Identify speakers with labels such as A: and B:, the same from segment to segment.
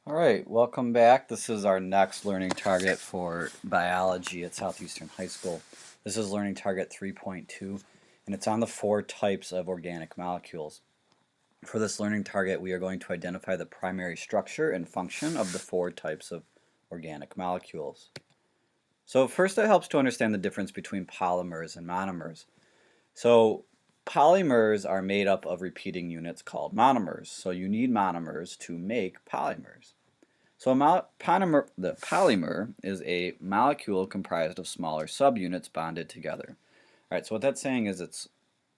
A: All right, welcome back. This is our next learning target for biology at Southeastern High School. This is learning target 3.2, and it's on the 4 types of organic molecules. For this learning target, we are going to identify the primary structure and function of the 4 types of organic molecules. So first, it helps to understand the difference between polymers and monomers. So polymers are made up of repeating units called monomers. So you need monomers to make polymers. So the polymer is a molecule comprised of smaller subunits bonded together. All right, so what that's saying is it's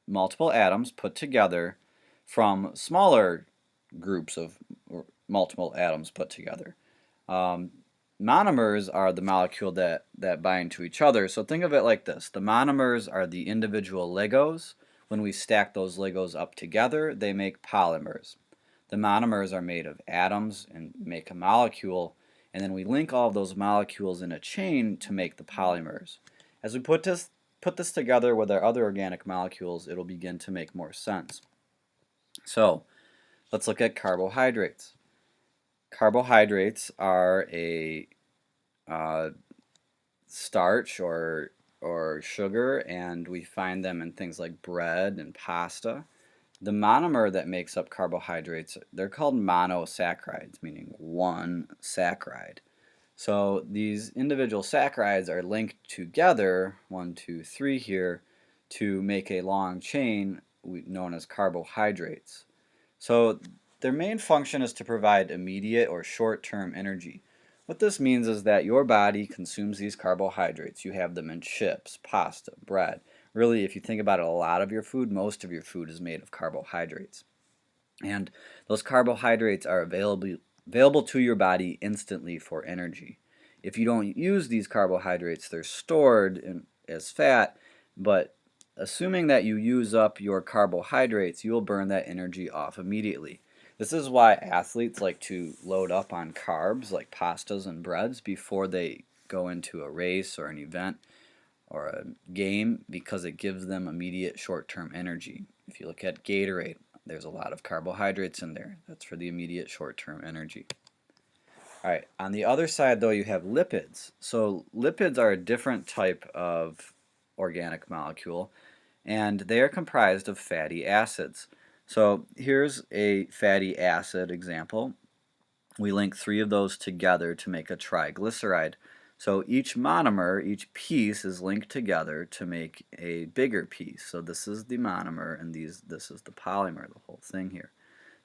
A: multiple atoms put together from smaller groups of or multiple atoms put together. Um, Monomers are the molecule that bind to each other. So think of it like this. The monomers are the individual Legos. When we stack those Legos up together, they make polymers. The monomers are made of atoms and make a molecule, and then we link all of those molecules in a chain to make the polymers. As we put this together with our other organic molecules, it'll begin to make more sense. So let's look at carbohydrates. Carbohydrates are a starch or sugar, and we find them in things like bread and pasta. The monomer that makes up carbohydrates, they're called monosaccharides, meaning one saccharide. So these individual saccharides are linked together, 1, 2, 3 here, to make a long chain known as carbohydrates. So their main function is to provide immediate or short-term energy. What this means is that your body consumes these carbohydrates. You have them in chips, pasta, bread. Really, if you think about it, a lot of your food, most of your food is made of carbohydrates. And those carbohydrates are available to your body instantly for energy. If you don't use these carbohydrates, they're stored as fat, but assuming that you use up your carbohydrates, you'll burn that energy off immediately. This is why athletes like to load up on carbs like pastas and breads before they go into a race or an event or a game, because it gives them immediate short-term energy. If you look at Gatorade, there's a lot of carbohydrates in there. That's for the immediate short-term energy. All right, on the other side though, you have lipids. So lipids are a different type of organic molecule, and they are comprised of fatty acids. So here's a fatty acid example. We link 3 of those together to make a triglyceride. So each monomer, each piece is linked together to make a bigger piece. So this is the monomer and this is the polymer, the whole thing here.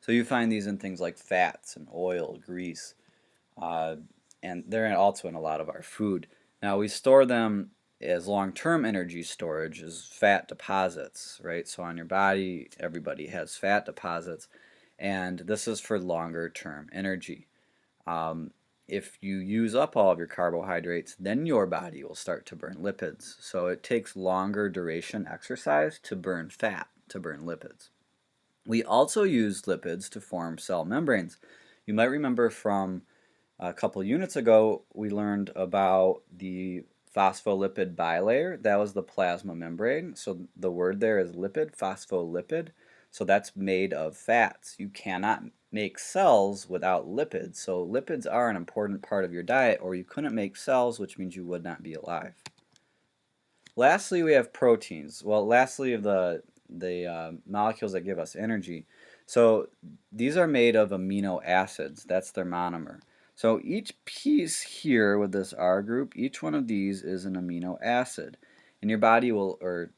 A: So you find these in things like fats and oil, grease, uh, and they're also in a lot of our food. Now we store them as long-term energy storage as fat deposits, right? So on your body, everybody has fat deposits, and this is for longer-term energy. If you use up all of your carbohydrates, then your body will start to burn lipids. So it takes longer duration exercise to burn fat, to burn lipids. We also use lipids to form cell membranes. You might remember from a couple units ago, we learned about the phospholipid bilayer. That was the plasma membrane. So the word there is lipid, phospholipid. So that's made of fats. You cannot make cells without lipids. So lipids are an important part of your diet, or you couldn't make cells, which means you would not be alive. Lastly, we have proteins. Well, lastly of the molecules that give us energy. So these are made of amino acids. That's their monomer. So each piece here with this R group, each one of these is an amino acid. And your body will, or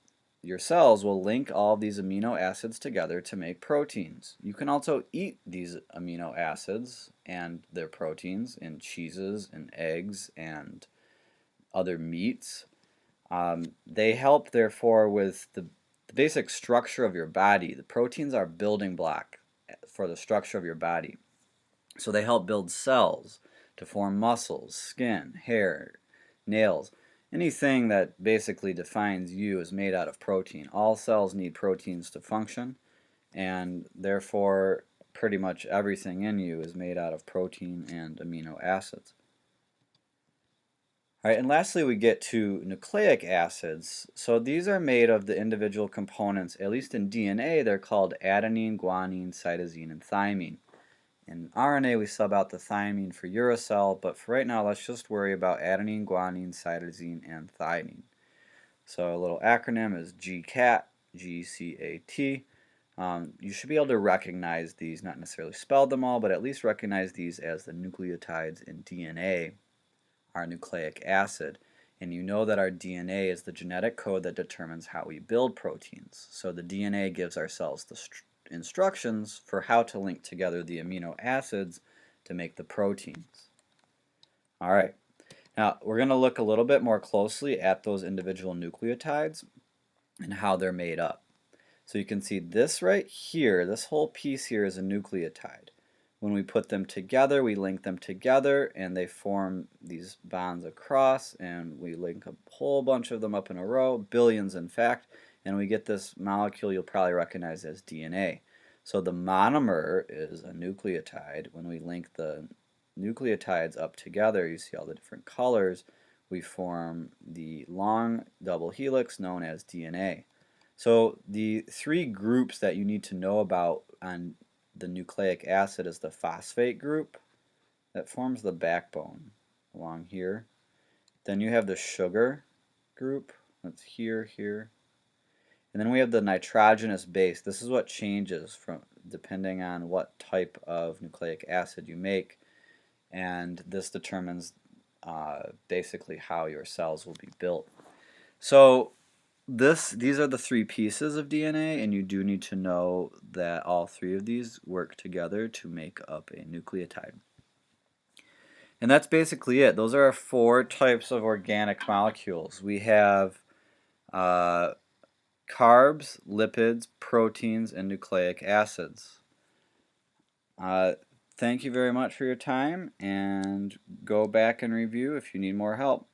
A: your cells will link all of these amino acids together to make proteins. You can also eat these amino acids and their proteins in cheeses and eggs and other meats. They help, therefore, with the basic structure of your body. The proteins are building block for the structure of your body. So they help build cells to form muscles, skin, hair, nails. Anything that basically defines you is made out of protein. All cells need proteins to function, and therefore pretty much everything in you is made out of protein and amino acids. All right, and lastly we get to nucleic acids. So these are made of the individual components. At least in DNA, they're called adenine, guanine, cytosine, and thymine. In RNA, we sub out the thymine for uracil, but for right now, let's just worry about adenine, guanine, cytosine, and thymine. So a little acronym is GCAT, G-C-A-T. You should be able to recognize these, not necessarily spell them all, but at least recognize these as the nucleotides in DNA, our nucleic acid. And you know that our DNA is the genetic code that determines how we build proteins. So the DNA gives our cells the instructions for how to link together the amino acids to make the proteins. All right. Now, we're going to look a little bit more closely at those individual nucleotides and how they're made up. So you can see this right here, this whole piece here is a nucleotide. When we put them together, we link them together and they form these bonds across, and we link a whole bunch of them up in a row, billions in fact, and we get this molecule you'll probably recognize as DNA. So the monomer is a nucleotide. When we link the nucleotides up together, you see all the different colors, we form the long double helix known as DNA. So the three groups that you need to know about on the nucleic acid is the phosphate group that forms the backbone along here. Then you have the sugar group that's here. And then we have the nitrogenous base. This is what changes from depending on what type of nucleic acid you make, and this determines basically how your cells will be built. So these are the three pieces of DNA, and you do need to know that all three of these work together to make up a nucleotide. And that's basically it. Those are our four types of organic molecules. We have carbs, lipids, proteins, and nucleic acids. Thank you very much for your time, and go back and review if you need more help.